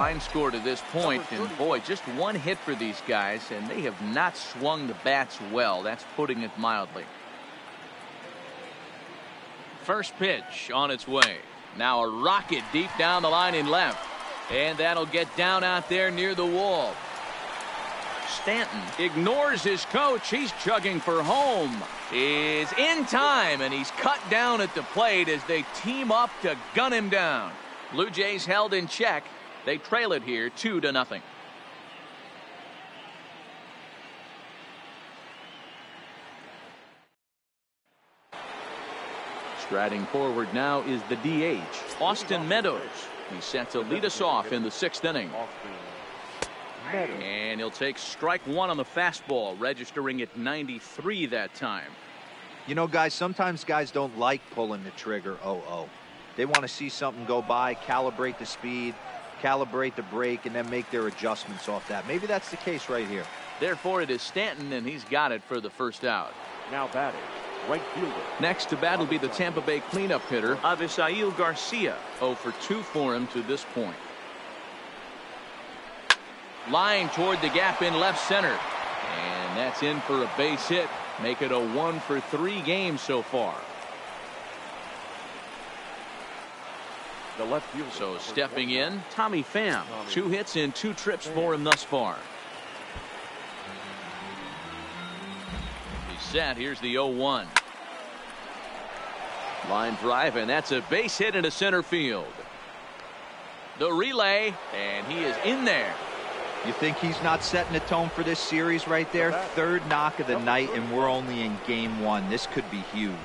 Line score to this point, and boy, just one hit for these guys, and they have not swung the bats well. That's putting it mildly. First pitch on its way. Now a rocket deep down the line in left, and that'll get down out there near the wall. Stanton ignores his coach. He's chugging for home. Is in time, and he's cut down at the plate as they team up to gun him down. Blue Jays held in check. They trail it here 2-0. Striding forward now is the DH, Austin Meadows. He's set to lead us off in the 6th inning. And he'll take strike one on the fastball, registering at 93 that time. You know, guys, sometimes guys don't like pulling the trigger 0-0. They want to see something go by, calibrate the speed, calibrate the break, and then make their adjustments off that. Maybe that's the case right here. Therefore, it is Stanton, and he's got it for the first out. Now batting, right fielder. Next to bat will be the Tampa Bay cleanup hitter, Avisail Garcia. 0 for 2 for him to this point. Line toward the gap in left center. And that's in for a base hit. Make it a 1 for 3 game so far. The left fielder. So stepping in, Tommy Pham. 2 hits in 2 trips for him thus far. He's set. Here's the 0-1. Line drive, and that's a base hit into center field. The relay, and he is in there. You think he's not setting the tone for this series right there? 3rd knock of the night, and we're only in game 1. This could be huge.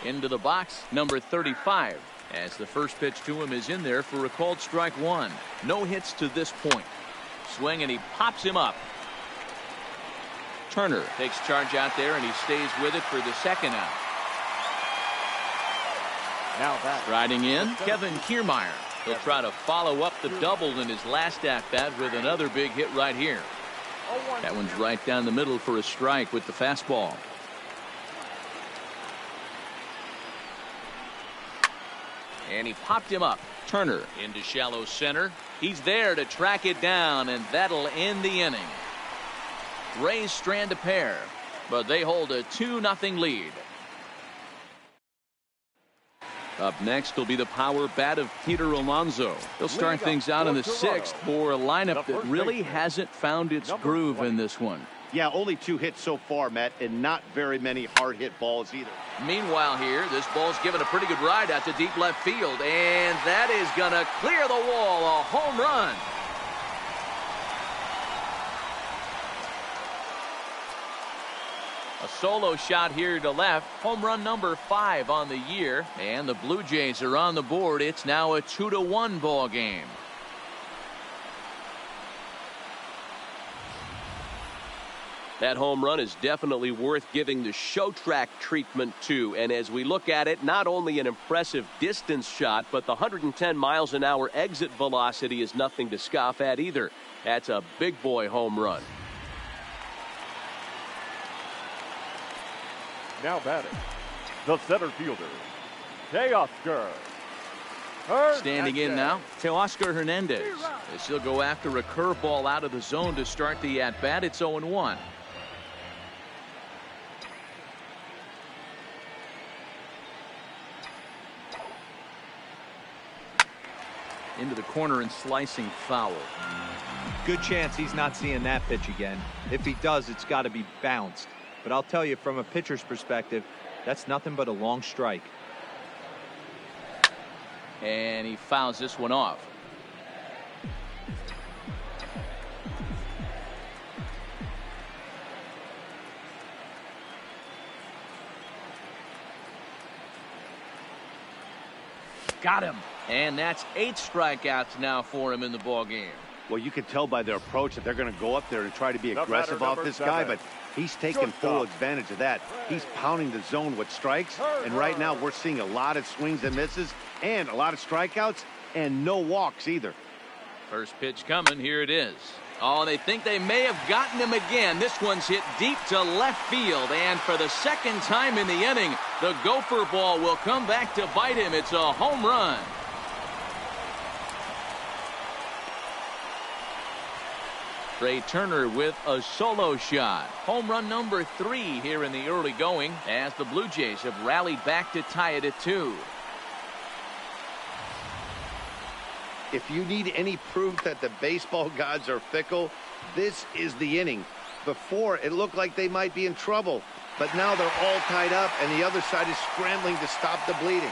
Into the box, number 35. As the first pitch to him is in there for a called strike one. No hits to this point. Swing, and he pops him up. Turner takes charge out there, and he stays with it for the 2nd out. Now back. Riding in, Kevin Kiermaier. He'll try to follow up the double in his last at-bat with another big hit right here. That one's right down the middle for a strike with the fastball. And he popped him up. Turner into shallow center. He's there to track it down, and that'll end the inning. Rays strand a pair, but they hold a 2-0 lead. Up next will be the power bat of Peter Alonso. He'll start things out in the 6th for a lineup that really hasn't found its groove in this one. Yeah, only 2 hits so far, Matt, and not very many hard hit balls either. Meanwhile here, this ball's given a pretty good ride out to deep left field, and that is going to clear the wall. A home run. A solo shot here to left. Home run number 5 on the year, and the Blue Jays are on the board. It's now a 2-1 ball game. That home run is definitely worth giving the show track treatment to. And as we look at it, not only an impressive distance shot, but the 110 miles an hour exit velocity is nothing to scoff at either. That's a big boy home run. Now batting, the center fielder, Teoscar. Standing in now, Teoscar Hernandez. As he'll go after a curveball out of the zone to start the at-bat. It's 0-1. Into the corner and slicing foul. Good chance he's not seeing that pitch again. If he does, it's got to be bounced. But I'll tell you, from a pitcher's perspective, that's nothing but a long strike. And he fouls this one off. Got him. And that's 8 strikeouts now for him in the ball game. Well, you can tell by their approach that they're going to go up there and try to be aggressive off this guy, but he's taking full advantage of that. He's pounding the zone with strikes, and right now we're seeing a lot of swings and misses and a lot of strikeouts and no walks either. First pitch coming. Here it is. Oh, they think they may have gotten him again. This one's hit deep to left field. And for the second time in the inning, the Gopher ball will come back to bite him. It's a home run. Trey Turner with a solo shot. Home run number 3 here in the early going as the Blue Jays have rallied back to tie it at 2. If you need any proof that the baseball gods are fickle, this is the inning. Before, it looked like they might be in trouble, but now they're all tied up and the other side is scrambling to stop the bleeding.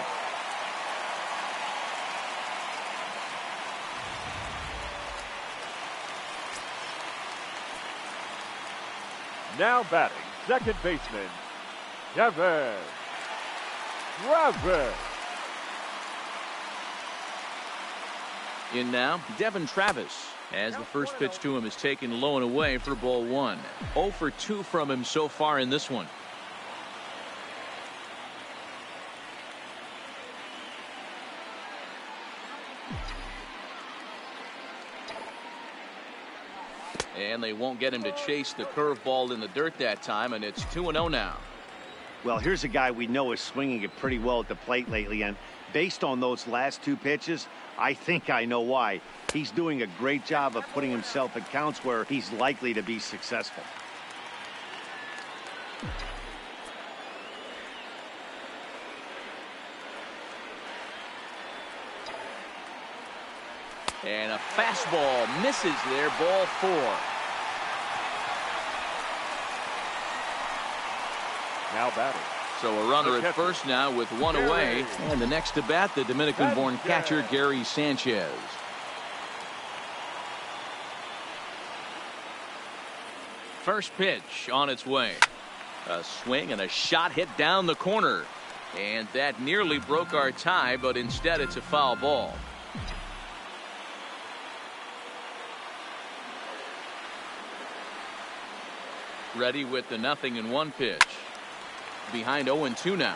Now batting, second baseman, Devin Travis. In now, Devin Travis, as the first pitch to him is taken low and away for ball 1. 0 for 2 from him so far in this one. And they won't get him to chase the curveball in the dirt that time, and it's 2-0 now. Well, here's a guy we know is swinging it pretty well at the plate lately, and based on those last 2 pitches, I think I know why. He's doing a great job of putting himself in counts where he's likely to be successful. And a fastball misses there, ball 4. Now batting. So a runner at first now with 1 away. And the next to bat, the Dominican-born catcher, Gary Sanchez. First pitch on its way. A swing and a shot hit down the corner. And that nearly broke our tie, but instead it's a foul ball. Ready with the 0-1 pitch. Behind 0-2 now.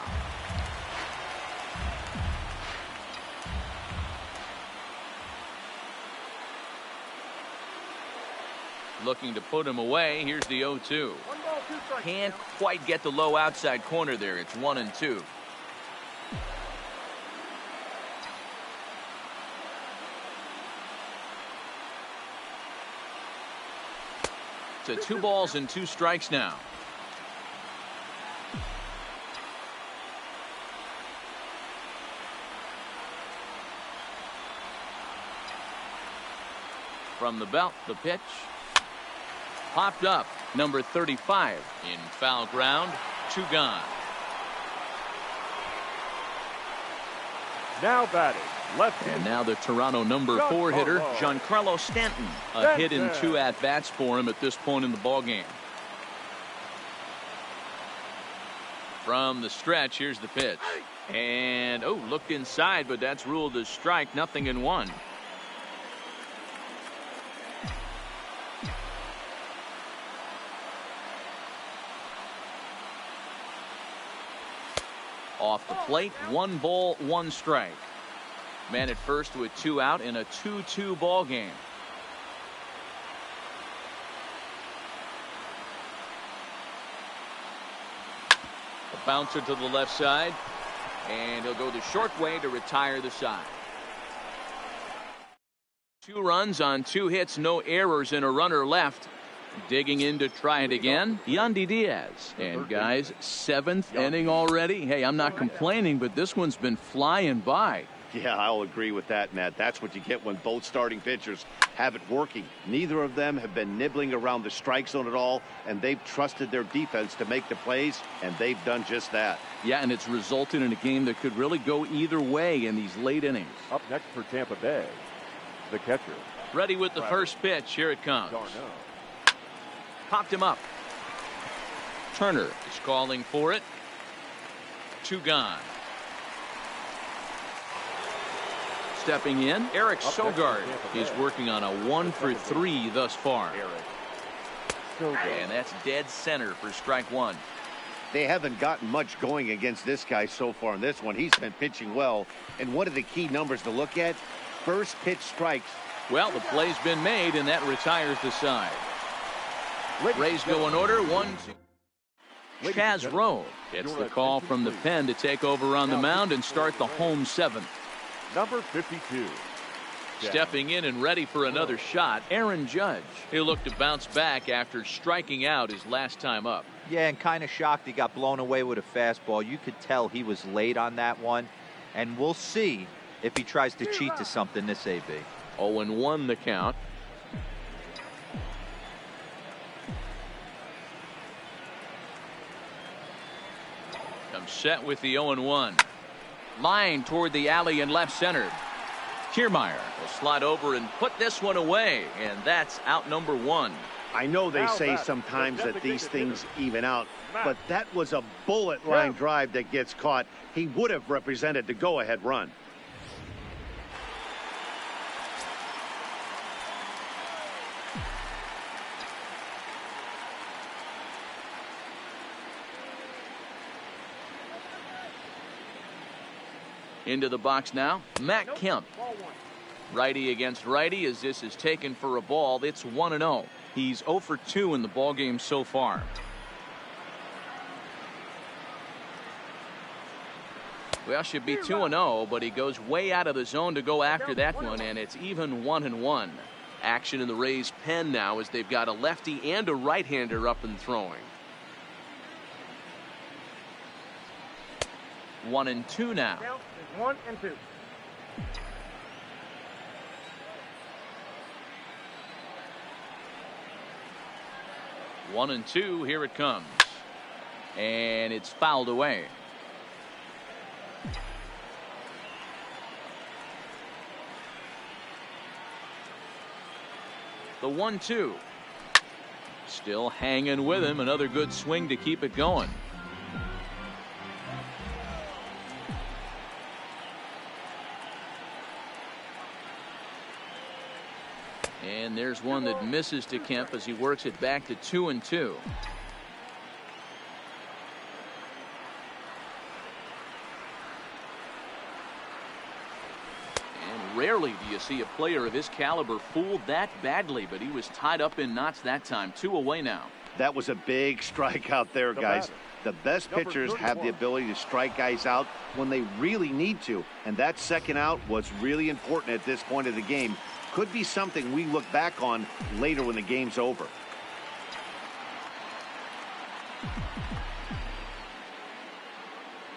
Looking to put him away. Here's the 0-2. Can't quite get the low outside corner there. It's 1-2. To 2 balls and 2 strikes now. From the belt, the pitch. Popped up. Number 35 in foul ground. 2 gone. Now batting, lefty. And now the Toronto number 4 hitter, Giancarlo Stanton. A hit in 2 at-bats for him at this point in the ballgame. From the stretch, here's the pitch. And, oh, looked inside, but that's ruled as strike. 0-1. Off the plate, 1 ball, 1 strike. Man at first with 2 out in a 2-2 ball game. A bouncer to the left side, and he'll go the short way to retire the side. 2 runs on 2 hits, no errors, and a runner left. Digging in to try it again, Yandy Diaz. And guys, 7th inning already. Hey, I'm not complaining, but this one's been flying by. Yeah, I'll agree with that, Matt. That's what you get when both starting pitchers have it working. Neither of them have been nibbling around the strike zone at all, and they've trusted their defense to make the plays, and they've done just that. Yeah, and it's resulted in a game that could really go either way in these late innings. Up next for Tampa Bay, the catcher. Ready with the first pitch. Here it comes. Popped him up. Turner is calling for it. 2 gone. Stepping in, Eric Sogard is working on a 1 for 3 thus far. And that's dead center for strike 1. They haven't gotten much going against this guy so far in this one. He's been pitching well. And one of the key numbers to look at, first pitch strikes Well, the play's been made, and that retires the side. Rays go in order. 1-2. Chaz Rowe gets the call from the pen to take over on the mound and start the home seventh. Number 52. Stepping in and ready for another shot, Aaron Judge. He'll look to bounce back after striking out his last time up. Yeah, and kind of shocked he got blown away with a fastball. You could tell he was late on that one. And we'll see if he tries to cheat to something this AB. 0-1 the count. Comes set with the 0-1. Line toward the alley in left center. Kiermaier will slide over and put this one away, and that's out number 1. I know they say sometimes that these things even out, but that was a bullet line drive that gets caught. He would have represented the go-ahead run. Into the box now, Matt Kemp. Righty against righty as this is taken for a ball. It's 1-0. He's 0 for 2 in the ballgame so far. Well, should be 2-0, but he goes way out of the zone to go after that one, and it's even 1-1. Action in the Rays' pen now as they've got a lefty and a right-hander up and throwing. 1-2 now. 1 and 2. One and two, here it comes. And it's fouled away. The 1-2. Still hanging with him. Another good swing to keep it going. And there's one that misses to Kemp as he works it back to 2-2. And rarely do you see a player of his caliber fooled that badly, but he was tied up in knots that time. 2 away now. That was a big strikeout there, guys. The best pitchers have the ability to strike guys out when they really need to, and that second out was really important at this point of the game. Could be something we look back on later when the game's over.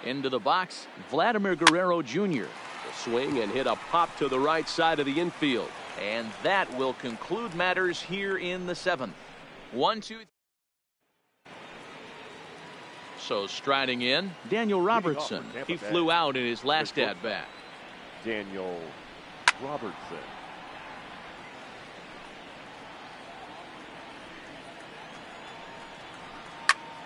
Into the box, Vladimir Guerrero Jr. The swing and hit a pop to the right side of the infield. And that will conclude matters here in the 7th. 1-2. So striding in, Daniel Robertson. He flew out in his last at-bat. Daniel Robertson.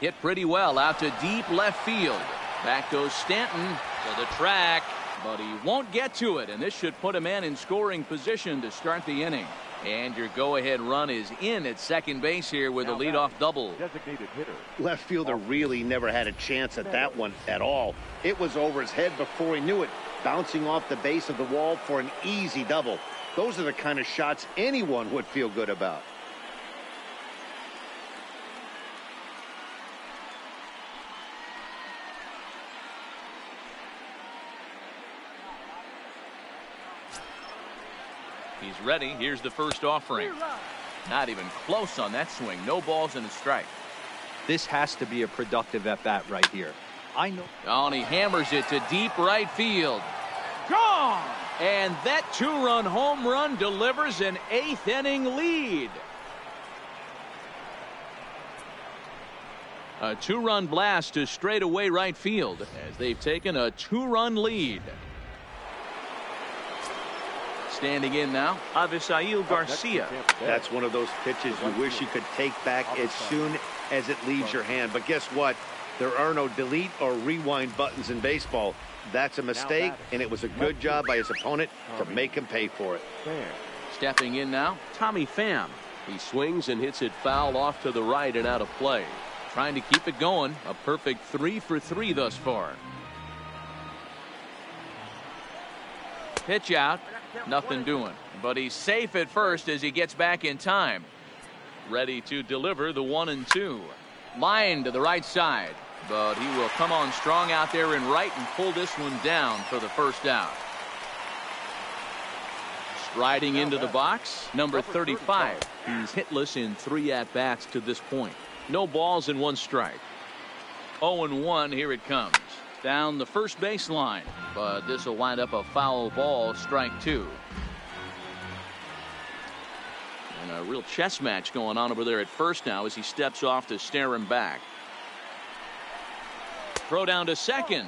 Hit pretty well out to deep left field. Back goes Stanton to the track, but he won't get to it, and this should put a man in scoring position to start the inning. And your go-ahead run is in at second base here with a leadoff double. Designated hitter. Left fielder really never had a chance at that one at all. It was over his head before he knew it, bouncing off the base of the wall for an easy double. Those are the kind of shots anyone would feel good about. He's ready. Here's the first offering. Not even close on that swing. No balls and a strike. This has to be a productive at-bat right here. I know. Oh, and he hammers it to deep right field. Gone! And that 2-run home run delivers an 8th inning lead. A 2-run blast to straightaway right field as they've taken a 2-run lead. Standing in now, Avisail Garcia. That's one of those pitches you wish you could take back as soon as it leaves your hand. But guess what? There are no delete or rewind buttons in baseball. That's a mistake, and it was a good job by his opponent to make him pay for it. Stepping in now, Tommy Pham. He swings and hits it foul off to the right and out of play. Trying to keep it going. A perfect 3 for 3 thus far. Pitch out. Nothing doing. But he's safe at first as he gets back in time. Ready to deliver the 1-2. Line to the right side. But he will come on strong out there in right and pull this one down for the first out. Striding into the box, number 35. He's hitless in 3 at-bats to this point. No balls and 1 strike. 0-1, here it comes. Down the first baseline, but this will wind up a foul ball, strike 2. And a real chess match going on over there at first now as he steps off to stare him back. Throw down to second.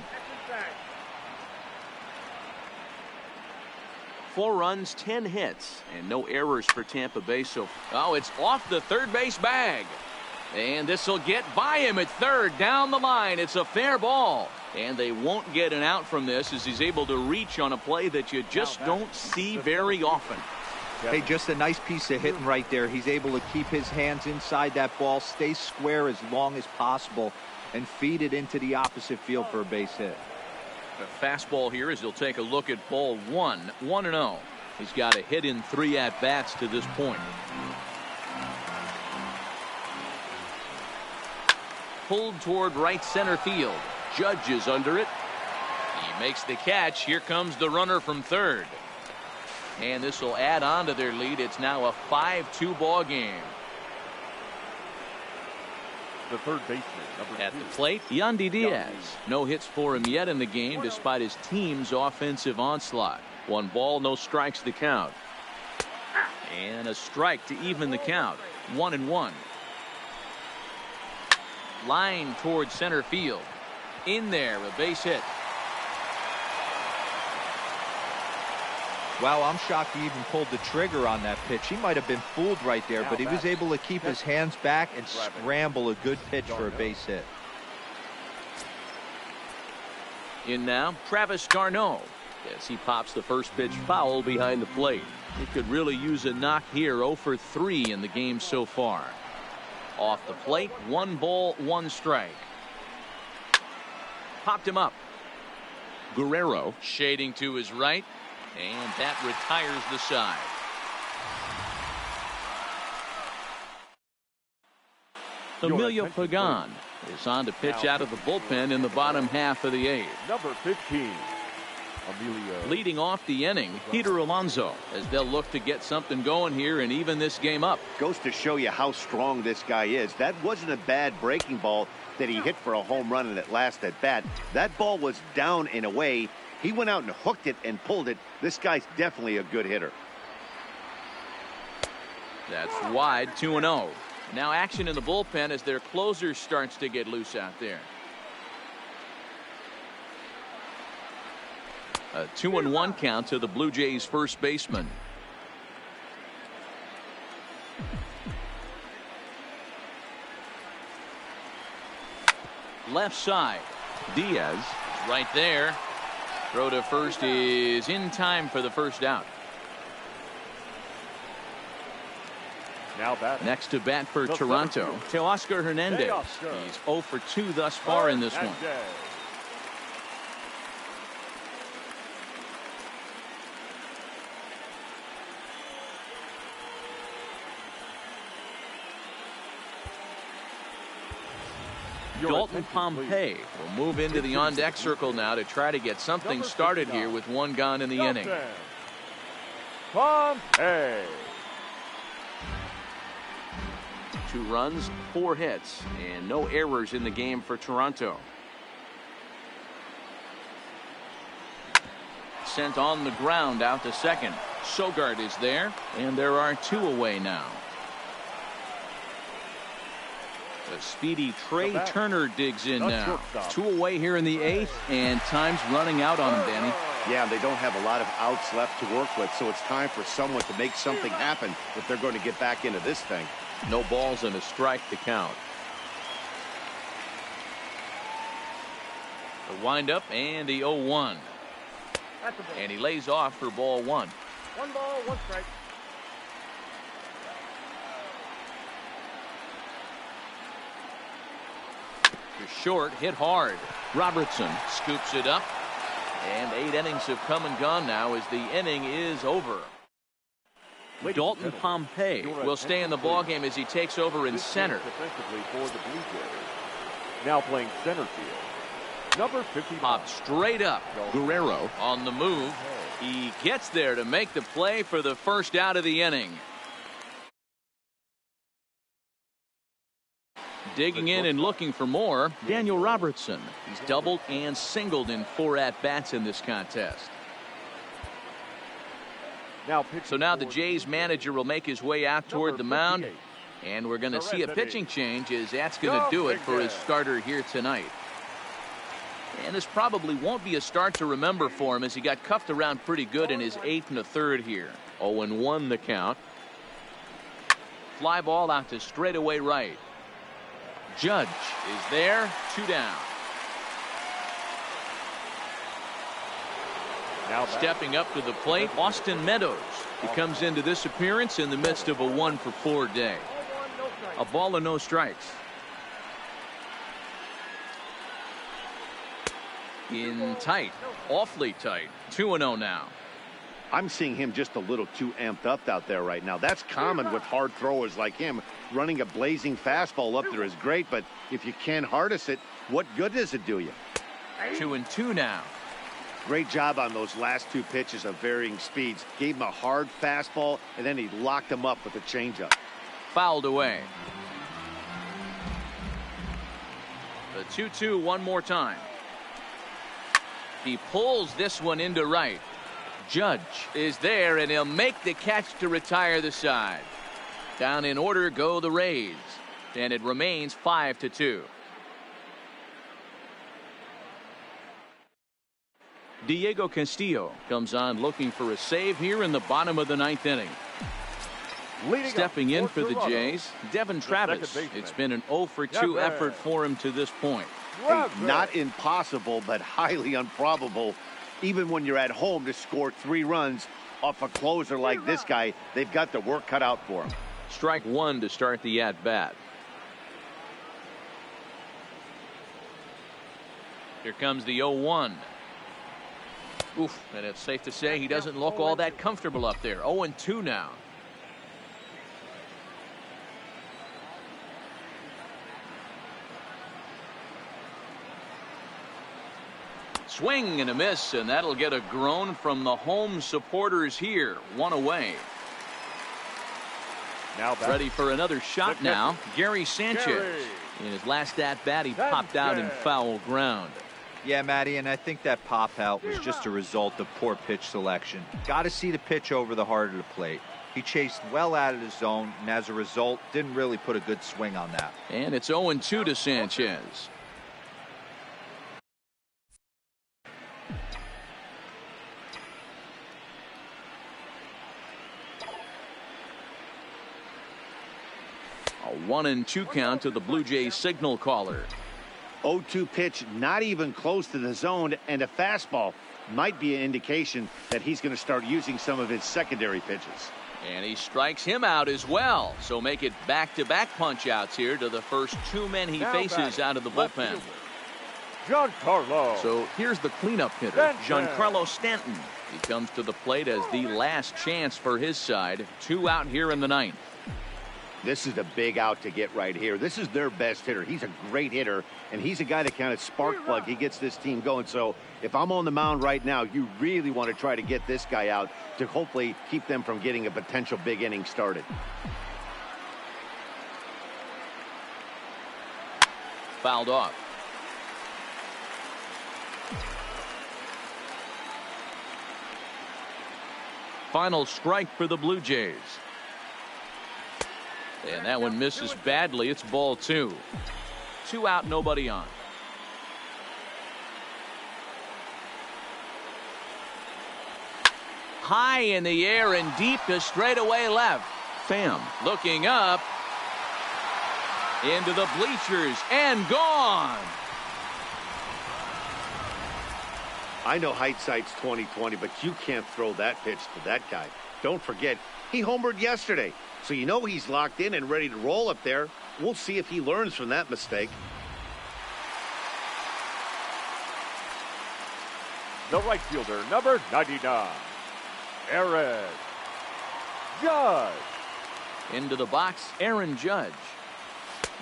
4 runs, 10 hits, and no errors for Tampa Bay. So, it's off the third base bag. And this will get by him at third down the line. It's a fair ball. And they won't get an out from this as he's able to reach on a play that you just don't see very often. Hey, just a nice piece of hitting right there. He's able to keep his hands inside that ball, stay square as long as possible, and feed it into the opposite field for a base hit. The fastball here as he'll take a look at ball 1, 1-0. He's got a hit in 3 at-bats to this point. Pulled toward right center field. Judge is under it. He makes the catch. Here comes the runner from third. And this will add on to their lead. It's now a 5-2 ball game. The third baseman, number At 2. the plate, Yandy Diaz. No hits for him yet in the game despite his team's offensive onslaught. 1 ball, no strikes the count. And a strike to even the count. 1-1. Line towards center field. In there, a base hit. Wow, I'm shocked he even pulled the trigger on that pitch. He might have been fooled right there, but he was able to keep his hands back and scramble a good pitch for a base hit. In now, Travis d'Arnaud. As he pops the first pitch foul behind the plate. He could really use a knock here. 0 for 3 in the game so far. Off the plate, 1 ball, 1 strike. Popped him up. Guerrero shading to his right. And that retires the side. Emilio Pagan is on to pitch out of the bullpen in the bottom half of the 8th. Number 15, Emilio. Leading off the inning, Peter Alonso, as they'll look to get something going here and even this game up. Goes to show you how strong this guy is. That wasn't a bad breaking ball that he hit for a home run in that last at bat. That ball was down and away. He went out and hooked it and pulled it. This guy's definitely a good hitter. That's wide, 2-0. Now action in the bullpen as their closer starts to get loose out there. A 2-1 count to the Blue Jays first baseman. Left side. Diaz is right there. Throw to first is in time for the first out. Now batting. Next to bat for Toronto, Teoscar Hernandez. He's 0 for 2 thus far in this one. Dalton Pompey will move into the on-deck circle now to try to get something started here with 1 gone in the inning. Pompey. 2 runs, 4 hits, and no errors in the game for Toronto. Sent on the ground out to second. Sogard is there, and there are 2 away now. The speedy Trey Turner digs in now. 2 away here in the 8th, and time's running out on him, Danny. Yeah, they don't have a lot of outs left to work with, so it's time for someone to make something happen if they're going to get back into this thing. No balls and a strike to count. The windup and the 0-1. And he lays off for ball 1. 1 ball, 1 strike. To short, hit hard. Robertson scoops it up. And 8 innings have come and gone now as the inning is over. Dalton Pompey will stay in the ballgame as he takes over in center. Defensively for the Blue Jays. Now playing center field. Number 50. Popped straight up. Guerrero on the move. He gets there to make the play for the first out of the inning. Digging in and looking for more, Daniel Robertson. He's doubled and singled in 4 at-bats in this contest. So now the Jays manager will make his way out toward the mound, and we're going to see a pitching change as that's going to do it for his starter here tonight. And this probably won't be a start to remember for him as he got cuffed around pretty good in his 8th and a third here. 0-1 the count. Fly ball out to straightaway right. Judge is there, 2 down. Now stepping up to the plate, Austin Meadows. He comes into this appearance in the midst of a 1-for-4 day. A ball and no strikes. In tight, awfully tight. 2-0 now. I'm seeing him just a little too amped up out there right now. That's common with hard throwers like him. Running a blazing fastball up there is great, but if you can't harness it, what good does it do you? 2-2 now. Great job on those last 2 pitches of varying speeds. Gave him a hard fastball, and then he locked him up with a changeup. Fouled away. The 2-2 one more time. He pulls this one into right. Judge is there, and he'll make the catch to retire the side. Down in order go the Rays, and it remains 5-2. Diego Castillo comes on looking for a save here in the bottom of the 9th inning. Stepping in for the Jays, Devin Travis. It's been an 0-for-2 effort for him to this point. Hey, not impossible, but highly improbable. Even when you're at home to score 3 runs off a closer like this guy, they've got the work cut out for him. Strike 1 to start the at-bat. Here comes the 0-1. Oof, and it's safe to say he doesn't look all that comfortable up there. 0-2 now. Swing and a miss, and that'll get a groan from the home supporters here. 1 away. Now ready for another shot now. Gary Sanchez. In his last at-bat, he popped out in foul ground. Yeah, Matty, and I think that pop out was just a result of poor pitch selection. Got to see the pitch over the heart of the plate. He chased well out of the zone, and as a result, didn't really put a good swing on that. And it's 0-2 to Sanchez. A 1-2 count to the Blue Jays signal caller. 0-2 pitch, not even close to the zone, and a fastball might be an indication that he's going to start using some of his secondary pitches. And he strikes him out as well. So make it back-to-back punch-outs here to the first 2 men he faces out of the bullpen. Giancarlo. So here's the cleanup hitter, Giancarlo Stanton. He comes to the plate as the last chance for his side. 2 out here in the 9th. This is a big out to get right here. This is their best hitter. He's a great hitter, and he's a guy that kind of spark plug. He gets this team going. So if I'm on the mound right now, you really want to try to get this guy out to hopefully keep them from getting a potential big inning started. Fouled off. Final strike for the Blue Jays. And that one misses badly. It's ball 2. 2 out, nobody on. High in the air and deep to straightaway left. Pham looking up. Into the bleachers and gone. I know hindsight's 20/20, but you can't throw that pitch to that guy. Don't forget, he homered yesterday. So you know he's locked in and ready to roll up there. We'll see if he learns from that mistake. the right fielder, number 99, Aaron Judge. Into the box, Aaron Judge.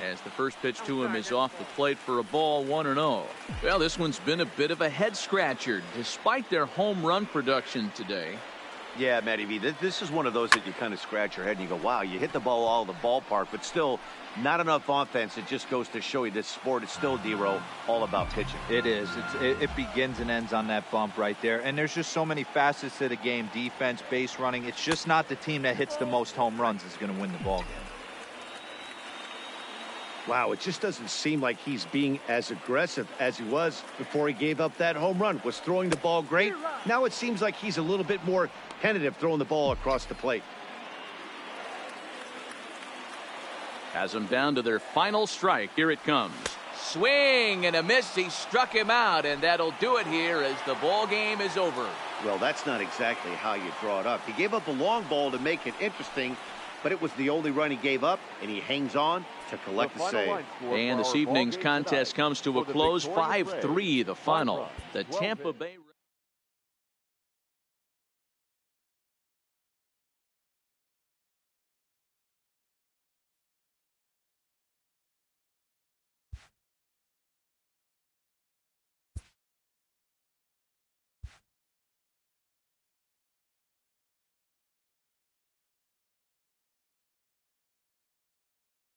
As the first pitch to him is off the plate for a ball, 1-0. Well, this one's been a bit of a head scratcher despite their home run production today. Yeah, Matty V, this is one of those that you kind of scratch your head and you go, wow, you hit the ball all the ballpark, but still not enough offense. It just goes to show you this sport is still, D-Row, all about pitching. It is. It begins and ends on that bump right there. And there's just so many facets to the game. Defense, base running. It's just not the team that hits the most home runs is going to win the ball game. Wow, it just doesn't seem like he's being as aggressive as he was before he gave up that home run. Was throwing the ball great. Now it seems like he's a little bit more tentative throwing the ball across the plate. Has them down to their final strike. Here it comes. Swing and a miss. He struck him out, and that'll do it here as the ball game is over. Well, that's not exactly how you draw it up. He gave up a long ball to make it interesting, but it was the only run he gave up, and he hangs on to collect the save. And this evening's contest comes to a close, 5-3 the final. The Tampa Bay